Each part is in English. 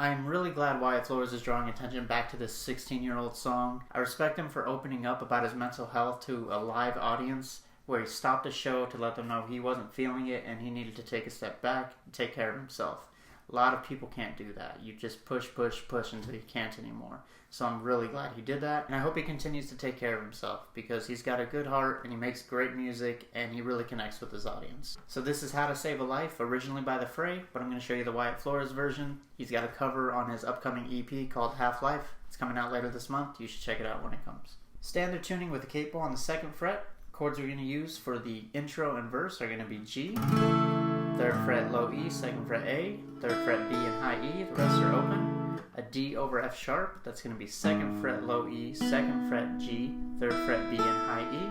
I'm really glad Wyatt Flores is drawing attention back to this 16-year-old song. I respect him for opening up about his mental health to a live audience, where he stopped the show to let them know he wasn't feeling it and he needed to take a step back and take care of himself. A lot of people can't do that. You just push until you can't anymore. So I'm really glad he did that, and I hope he continues to take care of himself because he's got a good heart and he makes great music and he really connects with his audience. So this is How to Save a Life, originally by the Fray, but I'm going to show you the Wyatt Flores version. He's got a cover on his upcoming EP called Half-Life. It's coming out later this month. You should check it out when it comes. Standard tuning with the Capo on the 2nd fret. Chords we're going to use for the intro and verse are going to be G, 3rd fret low E, 2nd fret A, 3rd fret B and high E, the rest are open. A D over F sharp, that's going to be 2nd fret low E, 2nd fret G, 3rd fret B and high E.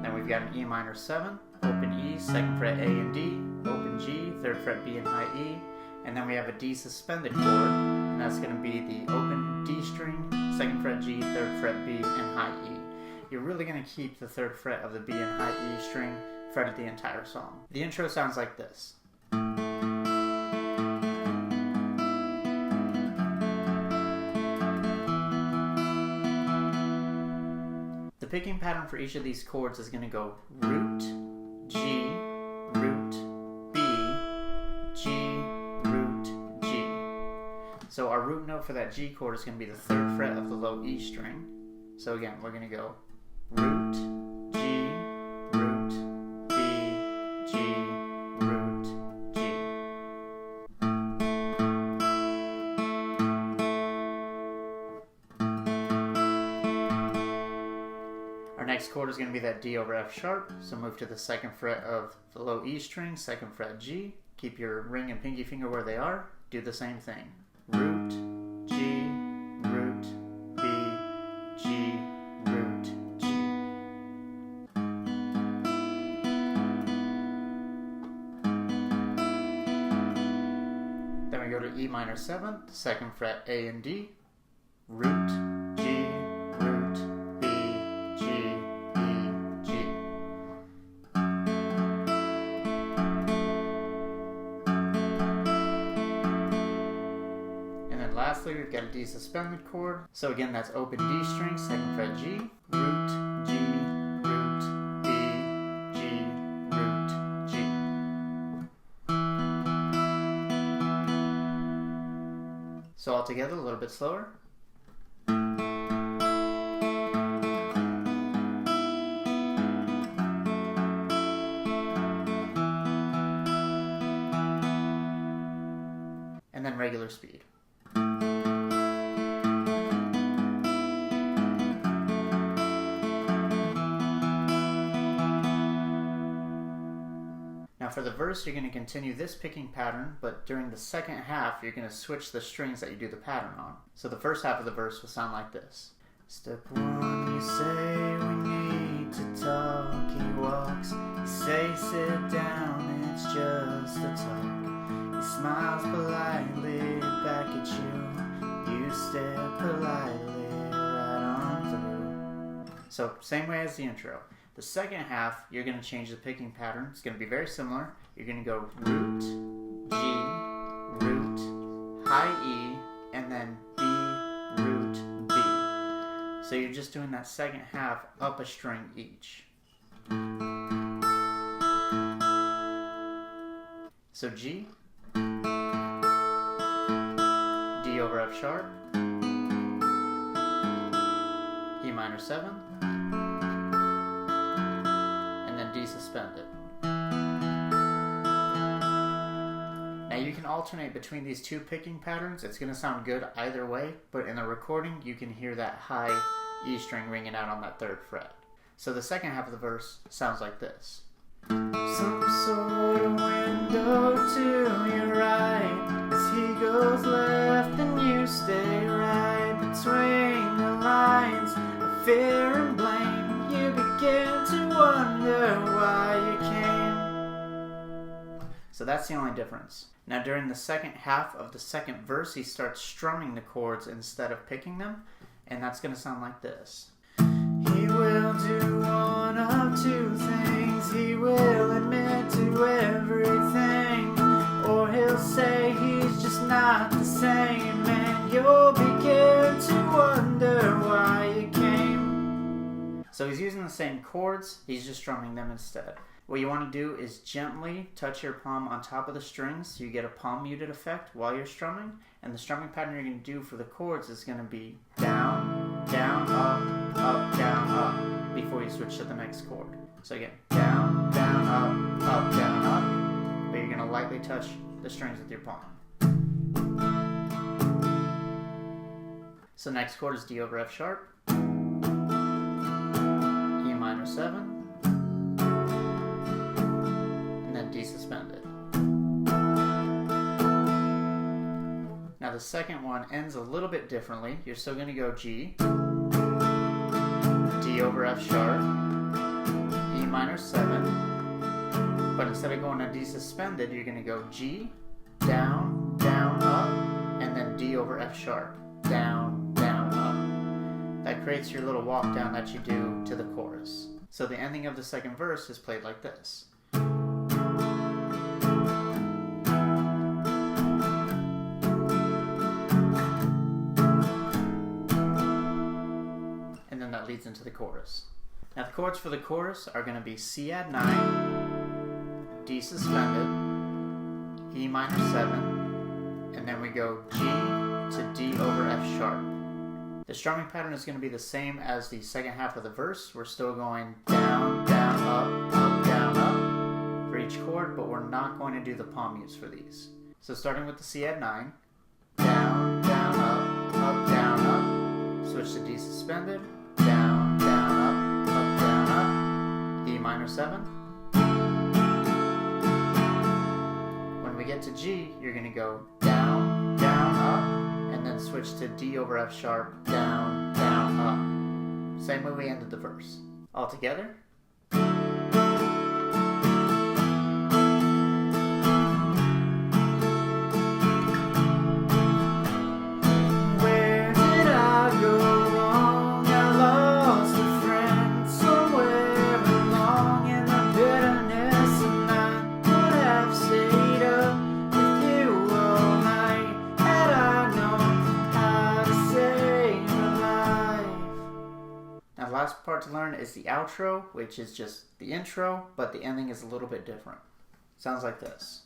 Then we've got an E minor 7, open E, 2nd fret A and D, open G, 3rd fret B and high E. And then we have a D suspended chord, and that's going to be the open D string, 2nd fret G, 3rd fret B and high E. You're really going to keep the 3rd fret of the B and high E string fretted the entire song. The intro sounds like this. The picking pattern for each of these chords is going to go root, G, root, B, G, root, G. So our root note for that G chord is going to be the 3rd fret of the low E string. So again, we're going to go root, G, root, B, G, root, G. Our next chord is going to be that D over F sharp, so move to the 2nd fret of the low E string, 2nd fret G. Keep your ring and pinky finger where they are. Do the same thing. Root, G, root, B, G, root, G. Then we go to E minor 7, 2nd fret A and D, root, G, root, B, G, E, G. And then lastly, we've got a D suspended chord. So again, that's open D string, 2nd fret G, root, G, root, B, G, root, G. So all together, a little bit slower. And then regular speed. Now for the verse, you're going to continue this picking pattern, but during the second half, you're going to switch the strings that you do the pattern on. So the first half of the verse will sound like this. Step 1, you say we need to talk. He walks, you say sit down, it's just a talk. He smiles politely back at you. You stare politely right on through. So same way as the intro. The second half, you're going to change the picking pattern. It's going to be very similar. You're going to go root, G, root, high E, and then B, root, B. So you're just doing that second half up a string each. So G, D over F sharp, E minor 7, and then D suspended. Now you can alternate between these two picking patterns. It's going to sound good either way, but in the recording you can hear that high E string ringing out on that 3rd fret. So the second half of the verse sounds like this. Some sort of window to your right, as he goes left and you stay right between the lines of fear and blame. You begin to wonder why you came. So that's the only difference. Now during the second half of the second verse, he starts strumming the chords instead of picking them, and that's going to sound like this. He will do one of two things. He will admit to everything, or he'll say he's just not not the same, and you'll begin to wonder why you came. So he's using the same chords, he's just strumming them instead. What you want to do is gently touch your palm on top of the strings so you get a palm muted effect while you're strumming. And the strumming pattern you're going to do for the chords is going to be down, down, up, down, up before you switch to the next chord. So again, down, down, up, down, up. But you're going to lightly touch the strings with your palm. So next chord is D over F sharp, E minor 7, D suspended. Now the second one ends a little bit differently. You're still going to go G, D over F sharp, E minor 7, but instead of going to D suspended, you're going to go G, down, down, up, and then D over F sharp, down, down, up. That creates your little walk down that you do to the chorus. So the ending of the second verse is played like this. That leads into the chorus. Now the chords for the chorus are going to be C add 9, D suspended, E minor 7, and then we go G to D over F sharp. The strumming pattern is going to be the same as the second half of the verse. We're still going down, down, up, down, up for each chord, but we're not going to do the palm mutes for these. So starting with the C add 9, down, down, up, down, up, switch to D suspended, down, down, up, down, up, E minor 7. When we get to G, you're going to go down, down, up, and then switch to D over F sharp, down, down, up. Same way we ended the verse. All together. Last part to learn is the outro, which is just the intro, but the ending is a little bit different. Sounds like this.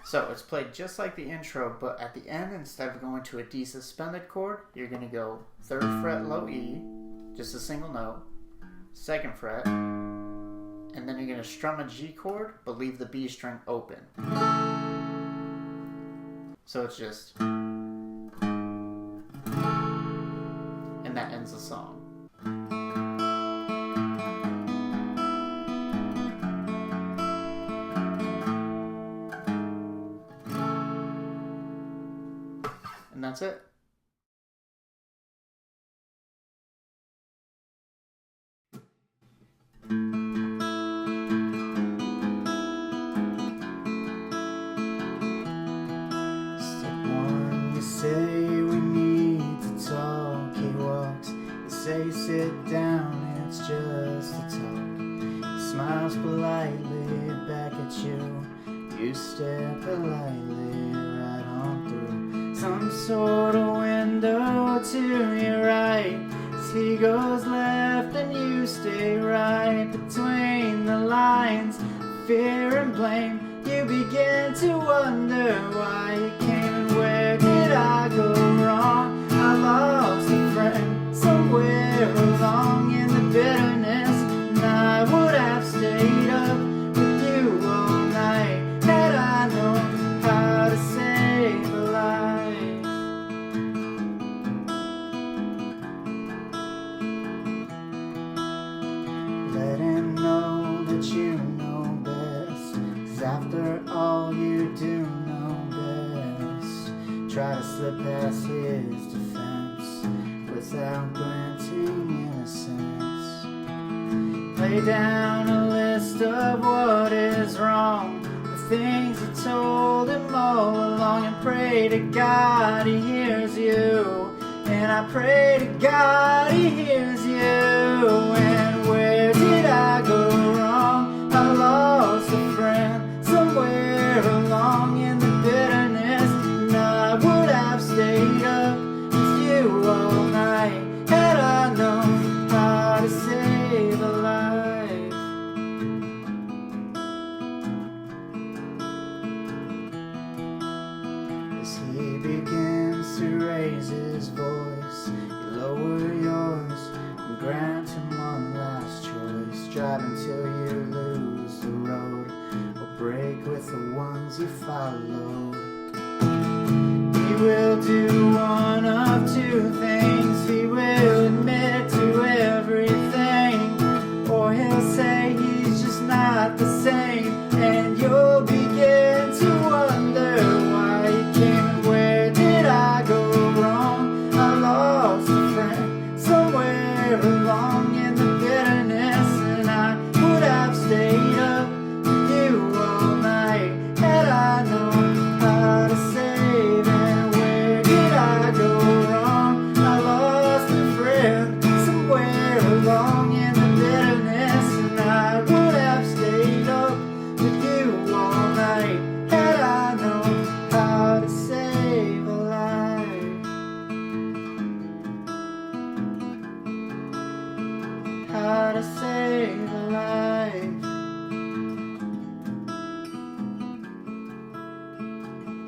So it's played just like the intro, but at the end, instead of going to a D suspended chord, you're going to go 3rd fret low E, just a single note, 2nd fret, and then you're going to strum a G chord, but leave the B string open. So it's just... and that ends the song. And that's it. Say we need to talk, he walks. You say sit down, it's just a talk. He smiles politely back at you. You stare politely right on through some sort of window to your right. As he goes left and you stay right between the lines of fear and blame. You begin to wonder why you came and where did I go wrong? I lost a friend somewhere along in the bitterness, and I would have stayed up with you all night had I known how to save a life. Let him know that you know best, 'cause after all you do know best. Try to slip past his defense without granting innocence. Lay down a list of what is wrong, the things you told him all along, and pray to God he hears you. And I pray to God he hears you. granting one last choice. Drive until you lose the road, or break with the ones you follow. He will do one of two things. He will admit to everything, or he'll say he's just not the same. And you'll begin to wonder why he came and where did I go wrong? I lost a friend somewhere along in the bitterness, and I would have stayed up with you all night had I known how to save. And where did I go wrong? I lost a friend somewhere along in the bitterness, and I would have stayed up with you all night had I known how to save a life. How to save a life.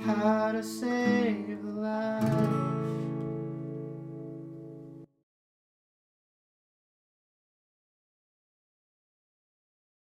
How to save a life.